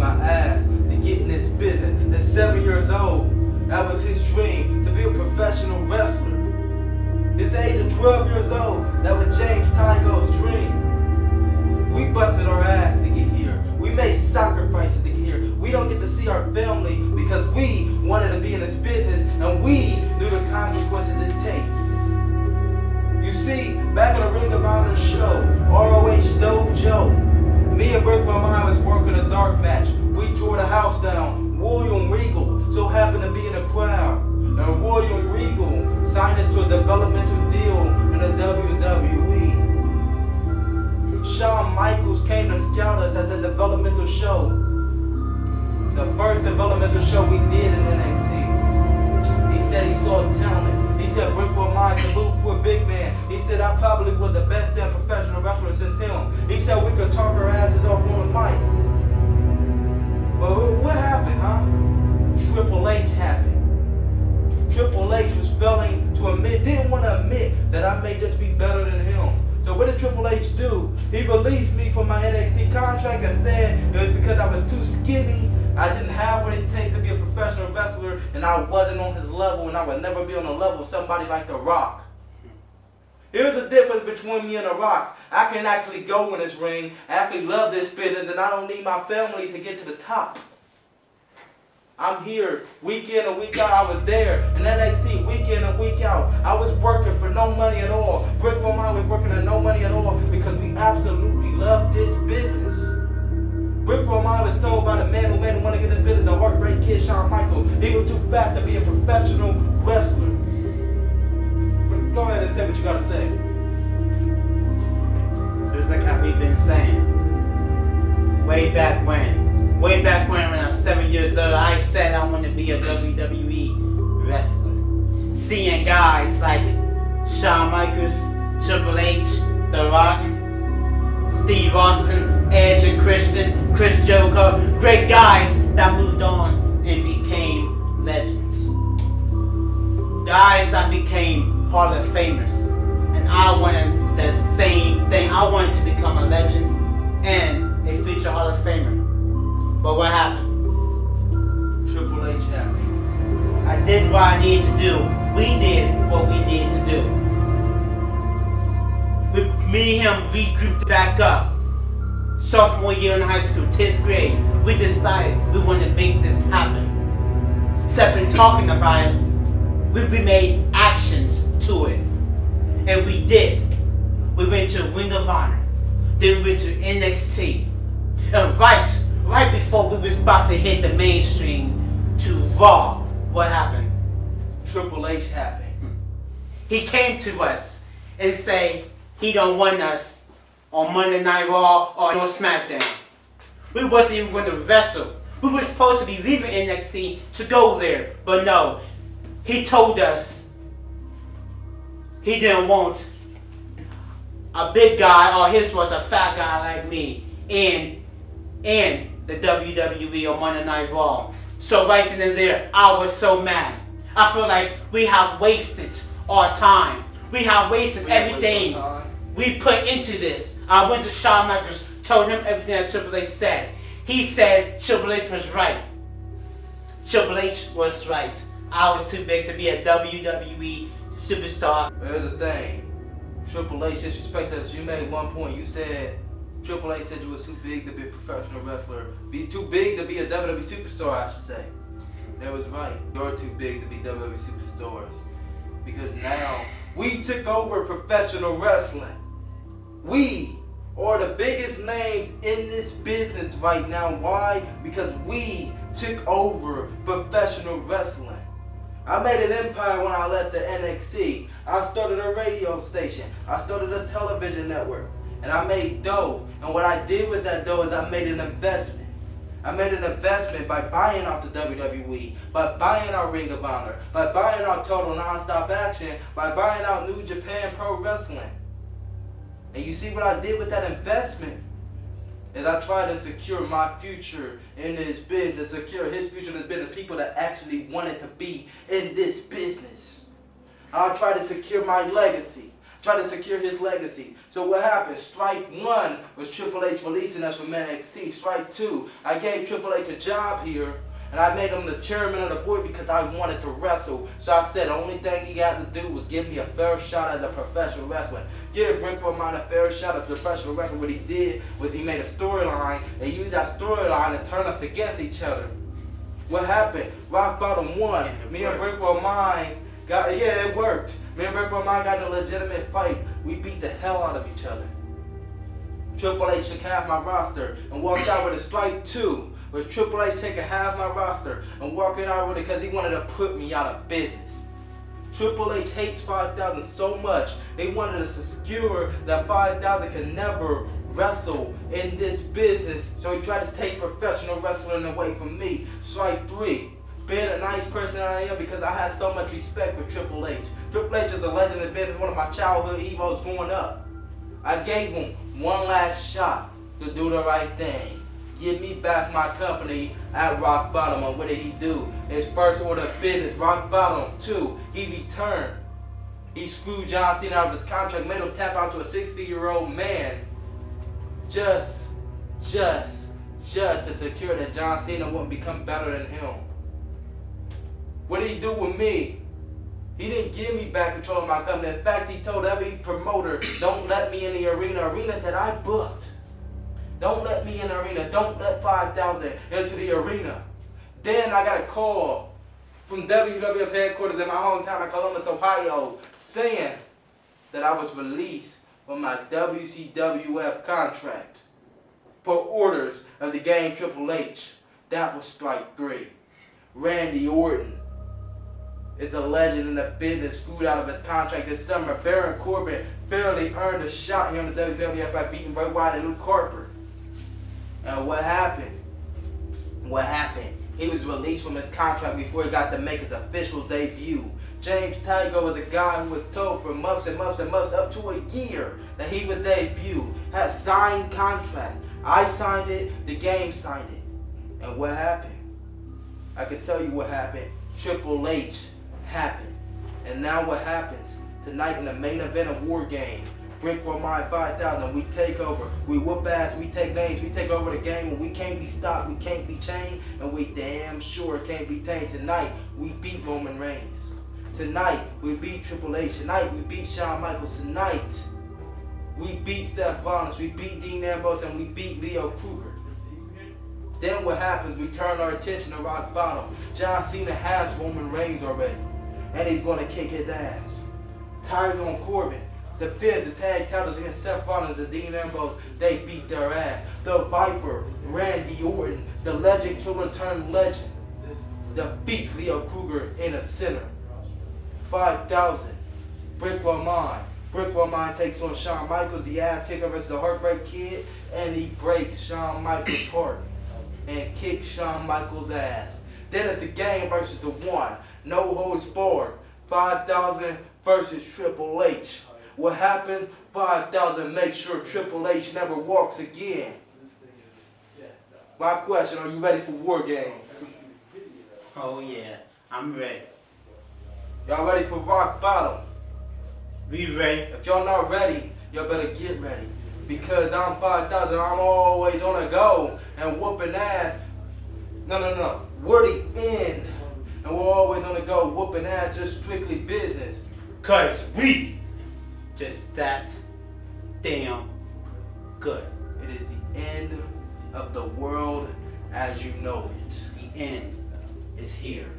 my ass to get in this business. At 7 years old, that was his dream, to be a professional wrestler. At the age of 12 years old, that was James Tygo's dream. We busted our ass to get here. We made sacrifices to get here. We don't get to see our family because we wanted to be in this business and we knew the consequences it takes. You see, back at the Ring of Honor show, ROH Dojo, me and Briq Romine was working a dark match. We tore the house down. William Regal so happened to be in the crowd. And William Regal signed us to a developmental deal in the WWE. Shawn Michaels came to scout us at the developmental show. The first developmental show we did in NXT. He said he saw talent. He said Briq Romine could move for a big man. He said I probably was the best damn professional wrestler since him. He said we could talk our asses off on the mic. But what happened, huh? Triple H happened. Triple H was failing to admit, didn't want to admit that I may just be better than him. So what did Triple H do? He released me from my NXT contract and said it was because I was too skinny. I didn't have what it takes to be a professional wrestler, and I wasn't on his level, and I would never be on the level of somebody like The Rock. Here's the difference between me and The Rock. I can actually go in this ring, I actually love this business, and I don't need my family to get to the top. I'm here week in and week out. I was there in NXT week in and week out. I was working for no money at all. Briq Romine was working at no money at all because we absolutely love this business. Briq Romine was told by the man who made him want to get this business, the heart rate kid, Shawn Michaels. He was too fat to be a professional wrestler. But go ahead and say what you gotta say. Just like how we've been saying. Way back when I was 7 years old, I said I want to be a WWE wrestler. Seeing guys like Shawn Michaels, Triple H, The Rock, Steve Austin, Edge and Christian, Chris Jericho, great guys that moved on and became legends. Guys that became Hall of Famers. And I wanted the same thing. I wanted to become a legend and a future Hall of Famer. But what happened? Triple H happened. I did what I needed to do. We did what we needed to do. Me and him regrouped back up. Sophomore year in high school, 10th grade, we decided we wanted to make this happen. Instead of been talking about it, we made actions to it. And we did. We went to Ring of Honor. Then we went to NXT. And right before we was about to hit the mainstream to Raw, what happened? Triple H happened. He came to us and say he don't want us on Monday Night Raw or on SmackDown. We wasn't even going to wrestle. We were supposed to be leaving NXT to go there, but no. He told us he didn't want a big guy, or his was a fat guy like me, in the WWE on Monday Night Raw. So right then and there, I was so mad. I feel like we have wasted our time. We have wasted everything we put into this. I went to Shawn Michaels, told him everything that Triple H said. He said Triple H was right. Triple H was right. I was too big to be a WWE superstar. Here's the thing. Triple H disrespected us. You made one point. You said Triple H said you was too big to be a professional wrestler. Be too big to be a WWE superstar, I should say. That was right. You're too big to be WWE superstars. Because now we took over professional wrestling. We are the biggest names in this business right now. Why? Because we took over professional wrestling. I made an empire when I left the NXT. I started a radio station. I started a television network. And I made dough. And what I did with that dough is I made an investment. I made an investment by buying out the WWE, by buying out Ring of Honor, by buying out Total Nonstop Action, by buying out New Japan Pro Wrestling. And you see what I did with that investment? Is I tried to secure my future in this business, secure his future in this business, people that actually wanted to be in this business. I tried to secure my legacy. try to secure his legacy. So what happened? Strike one was Triple H releasing us from NXT. Strike two, I gave Triple H a job here, and I made him the chairman of the board because I wanted to wrestle. So I said the only thing he had to do was give me a fair shot as a professional wrestler. Give Briq Romine a fair shot as a professional wrestler. What he did was he made a storyline and used that storyline to turn us against each other. What happened? Rock Bottom won. Me and Briq Romine got, yeah, it worked. Me and Briq Romine got in a legitimate fight. We beat the hell out of each other. Triple H took half my roster and walked out with a strike two. With Triple H taking half my roster and walking out with it because he wanted to put me out of business. Triple H hates 5,000 so much, they wanted to secure that 5,000 could never wrestle in this business, so he tried to take professional wrestling away from me. Strike three, being a nice person I am because I had so much respect for Triple H. Triple H is a legend in business, one of my childhood heroes growing up. I gave him one last shot to do the right thing. Give me back my company at Rock Bottom. And what did he do? His first order of business, Rock Bottom. Two, he returned. He screwed John Cena out of his contract, made him tap out to a 60-year-old man just to secure that John Cena wouldn't become better than him. What did he do with me? He didn't give me back control of my company. In fact, he told every promoter, don't let me in the arena. Arena that I booked. Don't let me in the arena. Don't let 5,000 into the arena. Then I got a call from WWF headquarters in my hometown of Columbus, Ohio, saying that I was released from my WCWF contract per orders of the game Triple H. That was strike three. Randy Orton is a legend in the business, screwed out of his contract this summer. Baron Corbin fairly earned a shot here on the WWF by beating Bray Wyatt and Luke Harper. And what happened? He was released from his contract before he got to make his official debut. James Tiger was a guy who was told for months and months and months, up to a year, that he would debut. Had signed contract. I signed it, the game signed it. And what happened? I can tell you what happened. Triple H happened. And now what happens? Tonight in the main event of War Game, Briq Romine 5,000, we take over. We whoop ass, we take names, we take over the game, and we can't be stopped, we can't be chained, and we damn sure can't be tamed. Tonight, we beat Roman Reigns. Tonight, we beat Triple H. Tonight, we beat Shawn Michaels. Tonight, we beat Seth Rollins, we beat Dean Ambrose, and we beat Leo Kruger. Then what happens? We turn our attention to Rock Bottom. John Cena has Roman Reigns already, and he's going to kick his ass. Tiger and Corbin defends the tag titles against Seth Rollins and Dean Ambrose. They beat their ass. The Viper, Randy Orton, the legend killer turned legend, defeats Leo Kruger in a center. 5,000. Briq Romine. Briq Romine takes on Shawn Michaels. The ass kicker versus the Heartbreak Kid, and he breaks Shawn Michaels' heart and kicks Shawn Michaels' ass. Then it's the game versus the one. No holds barred. 5,000 versus Triple H. What happened? 5,000 make sure Triple H never walks again. My question, are you ready for War Game? Oh yeah, I'm ready. Y'all ready for Rock Bottom? We ready. If y'all not ready, y'all better get ready. Because I'm 5,000, I'm always on the go and whooping ass. No. We're the end. And we're always on the go whooping ass, just strictly business. Cause we just that damn good. It is the end of the world as you know it. The end is here.